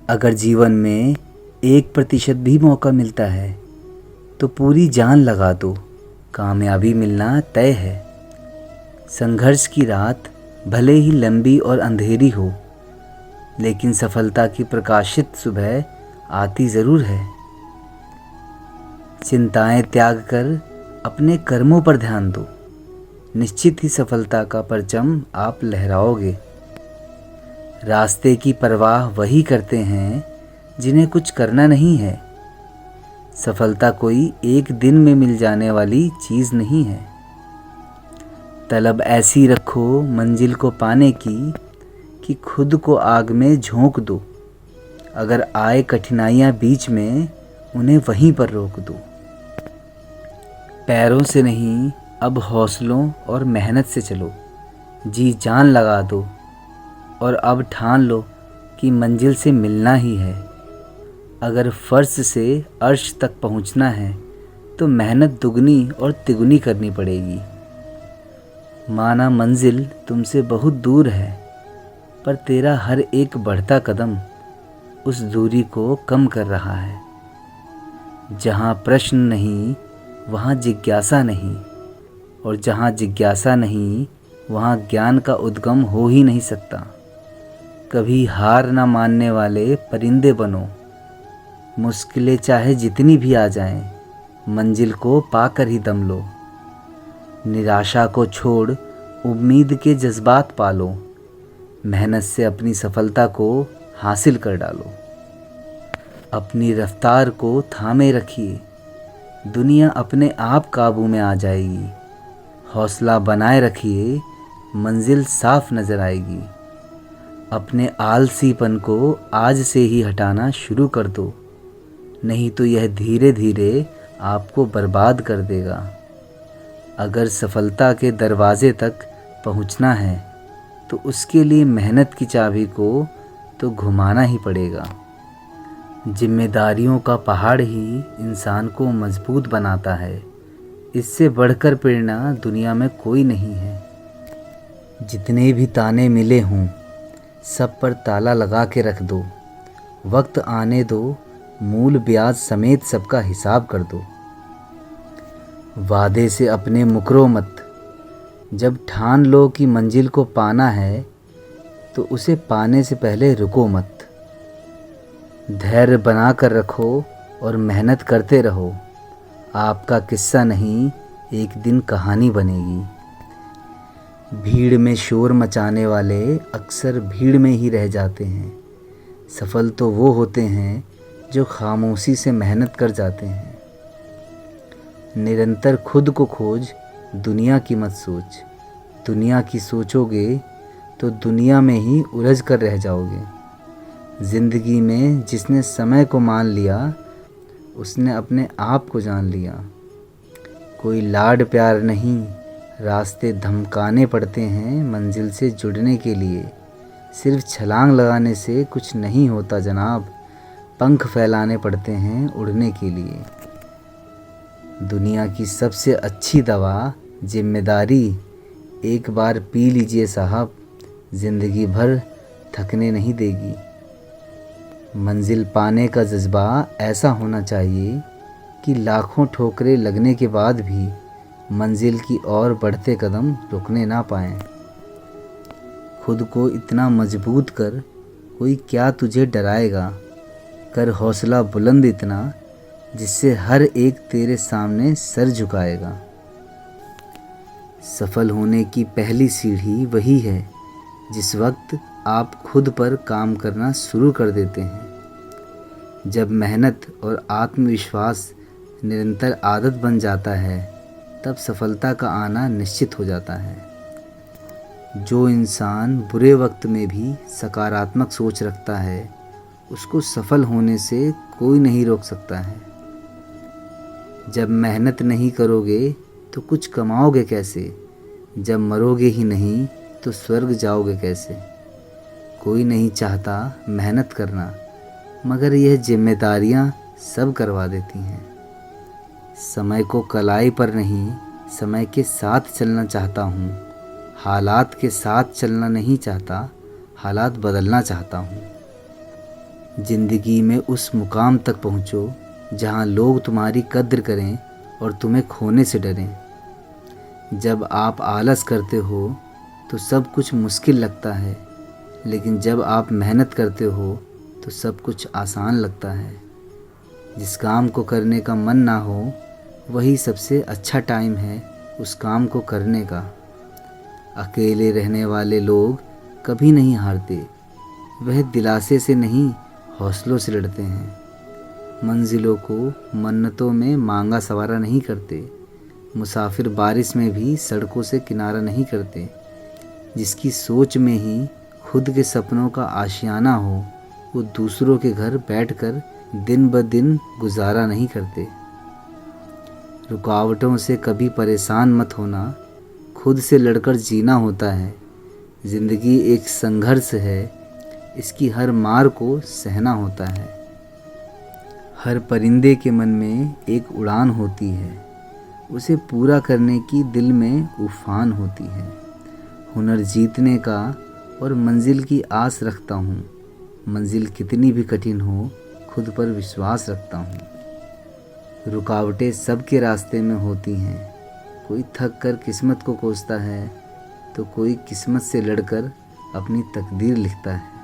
अगर जीवन में 1% भी मौका मिलता है तो पूरी जान लगा दो, कामयाबी मिलना तय है। संघर्ष की रात भले ही लंबी और अंधेरी हो, लेकिन सफलता की प्रकाशित सुबह आती ज़रूर है। चिंताएं त्याग कर अपने कर्मों पर ध्यान दो, निश्चित ही सफलता का परचम आप लहराओगे। रास्ते की परवाह वही करते हैं जिन्हें कुछ करना नहीं है। सफलता कोई एक दिन में मिल जाने वाली चीज़ नहीं है। तलब ऐसी रखो मंजिल को पाने की कि खुद को आग में झोंक दो। अगर आए कठिनाइयाँ बीच में, उन्हें वहीं पर रोक दो। पैरों से नहीं, अब हौसलों और मेहनत से चलो। जी जान लगा दो और अब ठान लो कि मंजिल से मिलना ही है। अगर फर्श से अर्श तक पहुंचना है तो मेहनत दुगनी और तिगुनी करनी पड़ेगी। माना मंजिल तुमसे बहुत दूर है, पर तेरा हर एक बढ़ता कदम उस दूरी को कम कर रहा है। जहाँ प्रश्न नहीं वहाँ जिज्ञासा नहीं, और जहाँ जिज्ञासा नहीं वहाँ ज्ञान का उद्गम हो ही नहीं सकता। कभी हार ना मानने वाले परिंदे बनो। मुश्किलें चाहे जितनी भी आ जाएं, मंजिल को पाकर ही दम लो। निराशा को छोड़ उम्मीद के जज्बात पालो। मेहनत से अपनी सफलता को हासिल कर डालो। अपनी रफ्तार को थामे रखिए, दुनिया अपने आप काबू में आ जाएगी। हौसला बनाए रखिए, मंजिल साफ नज़र आएगी। अपने आलसीपन को आज से ही हटाना शुरू कर दो, नहीं तो यह धीरे धीरे आपको बर्बाद कर देगा। अगर सफलता के दरवाजे तक पहुंचना है तो उसके लिए मेहनत की चाबी को तो घुमाना ही पड़ेगा। जिम्मेदारियों का पहाड़ ही इंसान को मजबूत बनाता है। इससे बढ़कर प्रेरणा दुनिया में कोई नहीं है। जितने भी ताने मिले हों, सब पर ताला लगा के रख दो। वक्त आने दो, मूल ब्याज समेत सबका हिसाब कर दो। वादे से अपने मुकरो मत। जब ठान लो कि मंजिल को पाना है तो उसे पाने से पहले रुको मत। धैर्य बना कर रखो और मेहनत करते रहो। आपका किस्सा नहीं, एक दिन कहानी बनेगी। भीड़ में शोर मचाने वाले अक्सर भीड़ में ही रह जाते हैं। सफल तो वो होते हैं जो खामोशी से मेहनत कर जाते हैं। निरंतर खुद को खोज, दुनिया की मत सोच। दुनिया की सोचोगे तो दुनिया में ही उलझ कर रह जाओगे। ज़िंदगी में जिसने समय को मान लिया, उसने अपने आप को जान लिया। कोई लाड प्यार नहीं, रास्ते धमकाने पड़ते हैं मंजिल से जुड़ने के लिए। सिर्फ छलांग लगाने से कुछ नहीं होता जनाब, पंख फैलाने पड़ते हैं उड़ने के लिए। दुनिया की सबसे अच्छी दवा जिम्मेदारी एक बार पी लीजिए साहब, ज़िंदगी भर थकने नहीं देगी। मंजिल पाने का जज्बा ऐसा होना चाहिए कि लाखों ठोकरें लगने के बाद भी मंजिल की ओर बढ़ते कदम रुकने ना पाएं। खुद को इतना मजबूत कर, कोई क्या तुझे डराएगा। कर हौसला बुलंद इतना, जिससे हर एक तेरे सामने सर झुकाएगा। सफल होने की पहली सीढ़ी वही है जिस वक्त आप खुद पर काम करना शुरू कर देते हैं। जब मेहनत और आत्मविश्वास निरंतर आदत बन जाता है, तब सफलता का आना निश्चित हो जाता है। जो इंसान बुरे वक्त में भी सकारात्मक सोच रखता है, उसको सफल होने से कोई नहीं रोक सकता है। जब मेहनत नहीं करोगे तो कुछ कमाओगे कैसे? जब मरोगे ही नहीं तो स्वर्ग जाओगे कैसे? कोई नहीं चाहता मेहनत करना, मगर यह जिम्मेदारियां सब करवा देती हैं। समय को कलाई पर नहीं, समय के साथ चलना चाहता हूँ। हालात के साथ चलना नहीं चाहता, हालात बदलना चाहता हूँ। ज़िंदगी में उस मुकाम तक पहुँचो जहाँ लोग तुम्हारी कद्र करें और तुम्हें खोने से डरें। जब आप आलस करते हो तो सब कुछ मुश्किल लगता है, लेकिन जब आप मेहनत करते हो तो सब कुछ आसान लगता है। जिस काम को करने का मन ना हो वही सबसे अच्छा टाइम है उस काम को करने का। अकेले रहने वाले लोग कभी नहीं हारते, वह दिलासे से नहीं हौसलों से लड़ते हैं। मंजिलों को मन्नतों में मांगा सवारा नहीं करते, मुसाफिर बारिश में भी सड़कों से किनारा नहीं करते। जिसकी सोच में ही खुद के सपनों का आशियाना हो, वो दूसरों के घर बैठकर दिन ब दिन गुजारा नहीं करते। रुकावटों से कभी परेशान मत होना, खुद से लड़कर जीना होता है। ज़िंदगी एक संघर्ष है, इसकी हर मार को सहना होता है। हर परिंदे के मन में एक उड़ान होती है, उसे पूरा करने की दिल में उफान होती है। हुनर जीतने का और मंजिल की आस रखता हूँ। मंजिल कितनी भी कठिन हो, खुद पर विश्वास रखता हूँ। रुकावटें सबके रास्ते में होती हैं, कोई थक कर किस्मत को कोसता है तो कोई किस्मत से लड़कर अपनी तकदीर लिखता है।